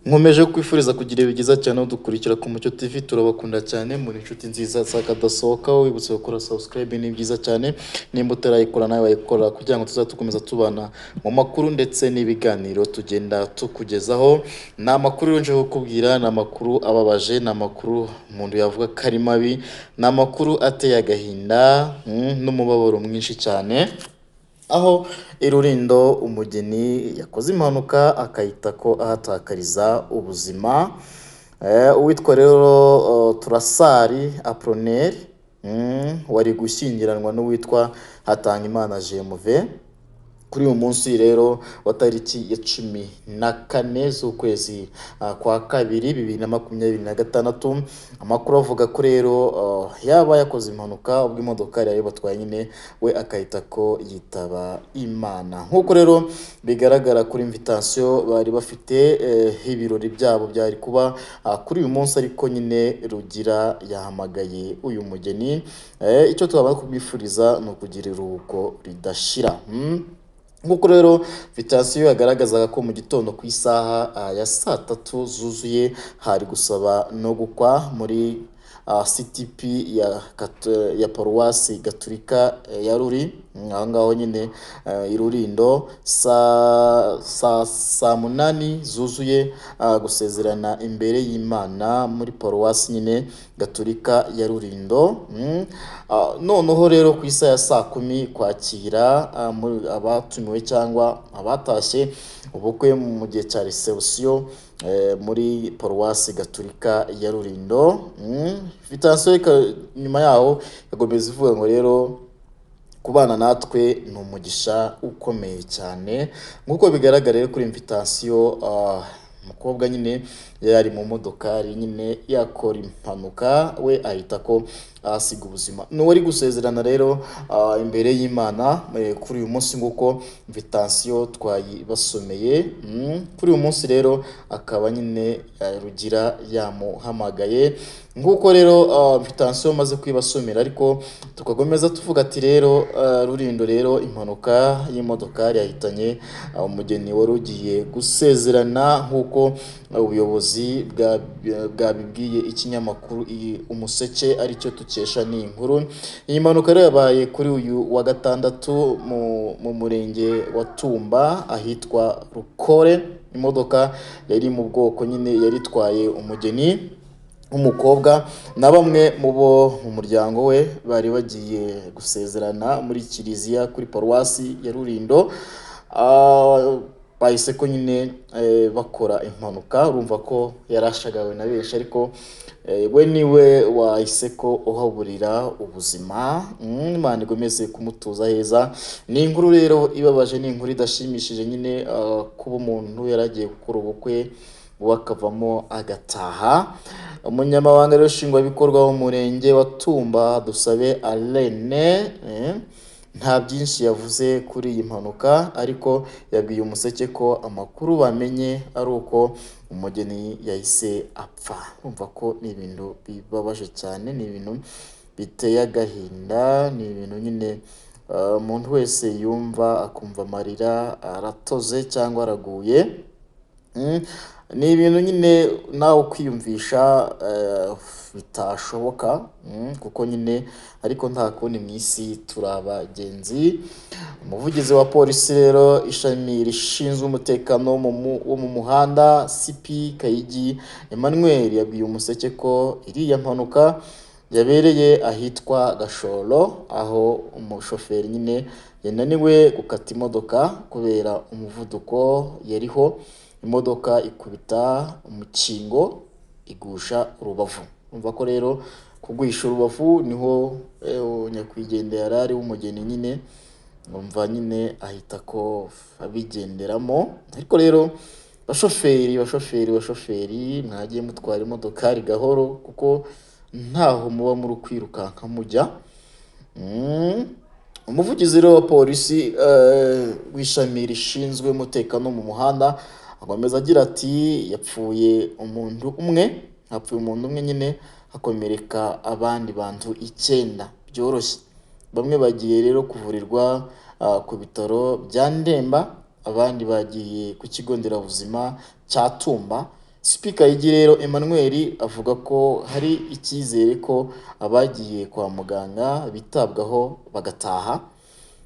Nkomeje kwifuriza kugira ibigiza cyane dukurikira ku Mucyo TV turabakunda cyane muri inshuti nziza zakadasohoka wibutse gukora subscribe ni byiza cyane nimba utarayikora nawe wayikora kugira ngo tuzakomeza tubana mu makuru ndetse n'ibiganiro tugenda tukugezaho ni amakuru nje kukubwira ni amakuru ababaje ni amakuru umuntu yavuga ko ari mabi ni amakuru ateye agahinda n'umubabaro mwinshi cyane aho Irurindo umugeni yakoze impanuka akayita ko ahatakariza ubuzima uwitwa rero Turasari Apollinaire wari gushyingiranwa n'uwitwa Hatangimana Jemuve kuri uyu munsi rero wa tariki ya 14 z'ukwezi kwa kabiri 2026 amakuru avuga ko rero yaba yakoze impanuka ubwo imodoka yari batwaye nyine we akayita ko yitaba Imana nkuko rero bigaragara kuri invitation bari bafite ibirori byabo byari kuba kuri uyu munsi ariko nyine Rugira yahamagaye uyu mugeni icyo twaba kubwifuriza no kugira iruhuko ridashira nkuko rero invitation yagaragazaga ko mu gitondo ku isaha ya 3 zuzuye hari gusaba no gukwa muri CTP ya Paruwasi Gatulika ya Ruri ngaho nyine Irurindo saa 8 zuzuye gusezerana imbere y'Imana muri Paruwasi nyine Gatulika ya Rurindo noneho rero ku isaha ya saa 10 kwakira abatumiwe cyangwa abatashye ubukwe mu gihe cya reception muri Paruwasi Gatulika ya Rurindo invitation nyuma yaho yagomeza ivuga ngo rero kubana natwe ni umugisha ukomeye cyane nkuko bigaragara kuri invitation umukobwa nyine yari mu modokari nyine yakora impanuka we ahita ko asiga ubuzima n'uwari gusezerana rero imbere y'Imana kuri uyu munsi nguko invitation twayibasomeye kuri uyu munsi rero akaba nyine Rugira yamuhamagaye nguko rero invitation maze kwibasomera ariko tukagomeza tuvuga ati rero Rurindo rero impanuka y'imodokari yahitanye umugeni wari ugiye gusezerana nkuko ubuyobozi bwabibwiye ikinyamakuru Umuseke aricyo tukesha ni inkuru iyi mpanuka rero yabaye kuri uyu wa gatandatu mu murenge wa Tumba ahitwa Rukore imodoka yari mu bwoko nyine yaritwaye umugeni umukobwa na bamwe mu bo mu muryango we bari bagiye gusezerana muri kiliziya kuri Paruwasi ya Rurindo bahise ko nyine bakora impanuka urumva ko yarashagawe na benshi ariko we niwe wahise ko uhaburira ubuzima Imana igomeze kumutuza heza ni inkuru rero ibabaje ni inkuru idashimishije nyine kuba umuntu yaragiye gukora ubukwe wakavamo agataha umunyamabanga rero nshingwabikorwa w'umurenge wa Tumba Dusabe Alene nta byinshi yavuze kuri iyi mpanuka ariko yabwiye Umuseke ko amakuru bamenye ari uko umugeni yahise apfa umva ko ni ibintu bibabaje cyane ni ibintu biteye agahinda ni ibintu nyine umuntu wese yumva akumva amarira aratoze cyangwa araguye ni ibintu nyine nawe kwiyumvisha bitashoboka kuko nyine ariko nta kundi mu isi turabagenzi umuvugizi wa polisi rero ishami rishinzwe umutekano wo mu muhanda CP Kayigi Emmanuel yabwiye Umuseke ko iriya mpanuka yabereye ahitwa Gashoro aho umushoferi nyine yananiwe gukata imodoka kubera umuvuduko yariho imodoka ikubita umukingo igusha urubavu umva ko rero kugwisha urubavu niho nyakwigendera yarari w'umugeni nyine umva nyine ahita ko abigenderamo ariko rero bashoferi mwagiye mutwara imodoka gahoro kuko ntaho muba muri kwirukanka mujya umuvugizi wa polisi w'ishami rishinzwe umutekano mu muhanda agomeza agira ati yapfuye umuntu umwe nyine hakomereka abandi bantu 9 byoroshye bamwe bagiye rero kuvurirwa ku bitaro bya Ndemba abandi bagiye ku kigo nderabuzima cya Tumba CP Kayigi rero Emmanuel avuga ko hari icyizere ko abagiye kwa muganga bitabwaho bagataha.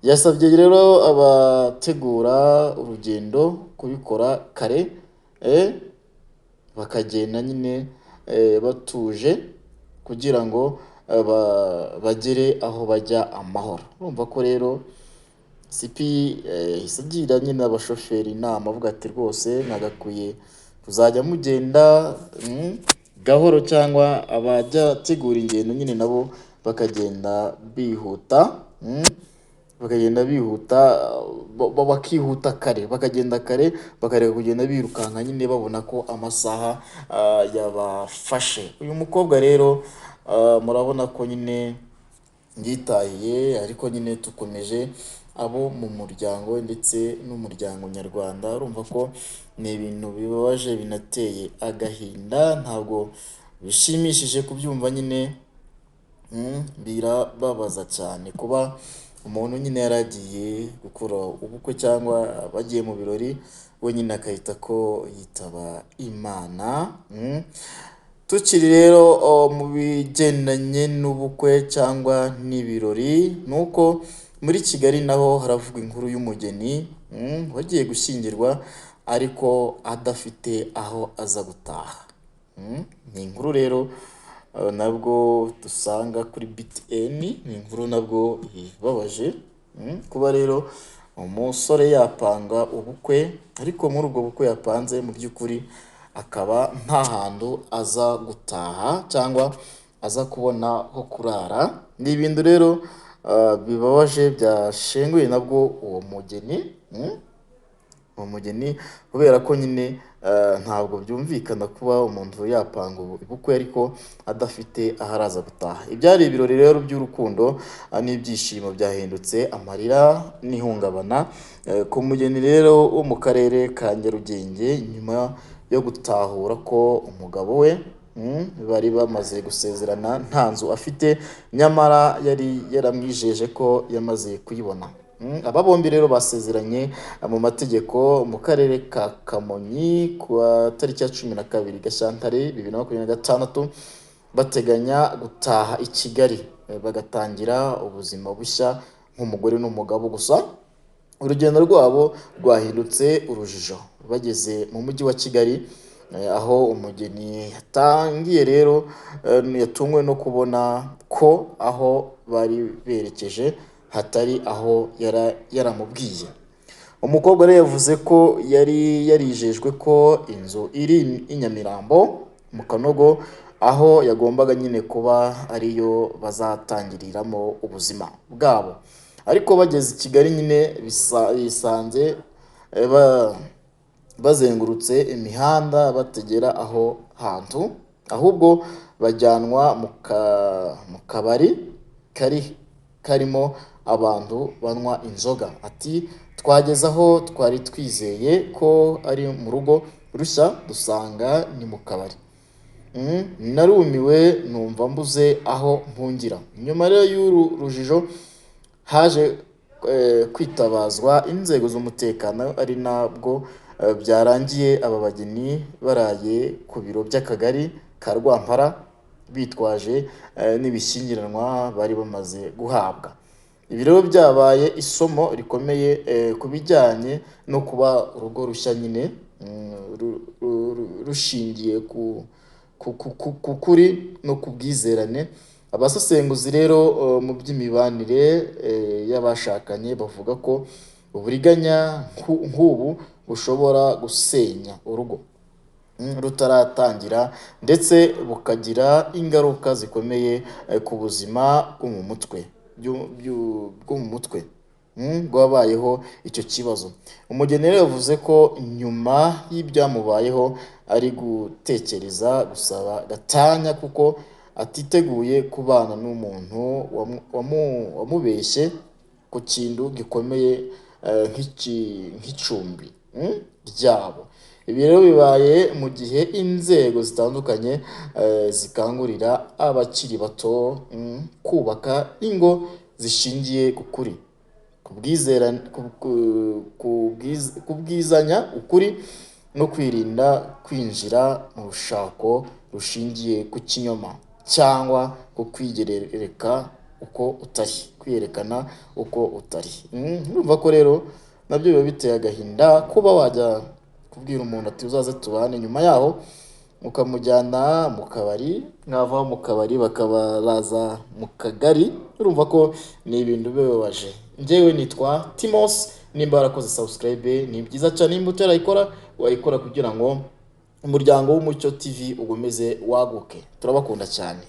Yasabye rero abategura urugendo kubikora kare, bakagenda nyine batuje kugira ngo bagere aho bajya amahoro. Urumva ko rero CP yahise agira nyine abashoferi inama avuga ati rwose mwagakwiye kuzajya mugenda gahoro, cyangwa abajya tegura ingendo nyine nabo bakagenda bihuta, bakihuta kare, bakagenda kare, bakareka kugenda birukanka nyine babona ko amasaha yabafashe. Uyu mukobwa rero murabona ko nyine yitahiye, ariko nyine tukomeje abo mu muryango ndetse n'umuryango nyarwanda. Urumva ko ni ibintu bibabaje binateye agahinda, ntabwo bishimishije kubyumva nyine, birababaza cyane kuba umuntu nyine yaragiye gukora ubukwe cyangwa bagiye mu birori, we nyine akahita ko yitaba Imana. Tukiri rero mu bigendanye n'ubukwe cyangwa n'ibirori, nuko muri Kigali naho haravugwa inkuru y'umugeni wagiye gushyingirwa ariko adafite aho aza gutaha. Ni inkuru rero nabwo dusanga kuri BTN, ni inkuru nabwo ibabaje, kuba rero umusore yapanga ubukwe ariko muri ubwo bukwe yapanze mu by'ukuri akaba nta hantu aza gutaha cyangwa aza kubona ho kurara. Ni ibintu rero bibabaje byashenguye nabwo uwo mugeni, kubera ko nyine ntabwo byumvikana kuba umuntu yapanga ubukwe ariko adafite aho araza gutaha. Ibyari ibirori rero by'urukundo n'ibyishimo byahindutse amarira n'ihungabana ku mugeni rero wo mu karere ka Nyarugenge, nyuma yo gutahura ko umugabo we bari bamaze gusezerana nta nzu afite, nyamara yari yaramwijeje ko yamaze kuyibona. Aba bombi rero basezeranye mu mategeko mu karere ka Kamonyi ku tariki ya 12 Gashyantare 2026, bateganya gutaha i Kigali bagatangira ubuzima bushya nk'umugore n'umugabo. Gusa urugendo rwabo rwahindutse urujijo bageze mu mujyi wa Kigali, aho umugeni yatangiye rero yatumwe no kubona ko aho bari berekeje hatari aho yaramubwiye. Umukobwa rero yavuze ko yari yarijejwe ko inzu iri i Nyamirambo mu Kanogo, aho yagombaga nyine kuba ariyo bazatangiriramo ubuzima bwabo, ariko bageze i Kigali nyine bisanze bazengurutse imihanda bategera aho hantu, ahubwo bajyanwa mu kabari karimo abantu banywa inzoga. Ati twageze aho twari twizeye ko ari mu rugo rushya dusanga ni mu kabari. Narumiwe numva mbuze aho mpungira. Nyuma rero y'uru rujijo haje kwitabazwa inzego z'umutekano, ari nabwo byarangiye aba bageni baraye ku biro by'akagari ka Rwampara bitwaje n'ibishyingiranwa bari bamaze guhabwa. Ibi rero byabaye isomo rikomeye ku bijyanye no kuba urugo rushya nyine rushingiye ku kuri no ku bwizerane. Abasesenguzi rero mu by'imibanire y'abashakanye bavuga ko uburiganya nk'ubu bushobora gusenya urugo rutaratangira ndetse bukagira ingaruka zikomeye ku buzima bwo mu mutwe bwabayeho icyo kibazo. Umugeni rero yavuze ko nyuma y'ibyamubayeho ari gutekereza gusaba gatanya kuko atiteguye kubana n'umuntu wamubeshye ku kintu gikomeye nk'icumbi ryabo. Ibi rero bibaye mu gihe inzego zitandukanye zikangurira abakiri bato kubaka ingo zishingiye ku kuri, kubwizanya ukuri no kwirinda kwinjira mu rushako rushingiye ku kinyoma cyangwa ku kwigerereka uko utari, kwiyerekana uko utari. Urumva ko rero nabyo biba biteye agahinda kuba wajya kubwira umuntu ati uzaze tubane, nyuma yaho ukamujyana mu kabari, mwava mu kabari bakaba baza mu kagari. Urumva ko ni ibintu bibabaje. Njyewe nitwa Timos, nimba warakoze subscribe ni byiza cyane, nimba utarayikora wayikora kugira ngo umuryango w'Umucyo TV ugomeze waguke. Turabakunda cyane.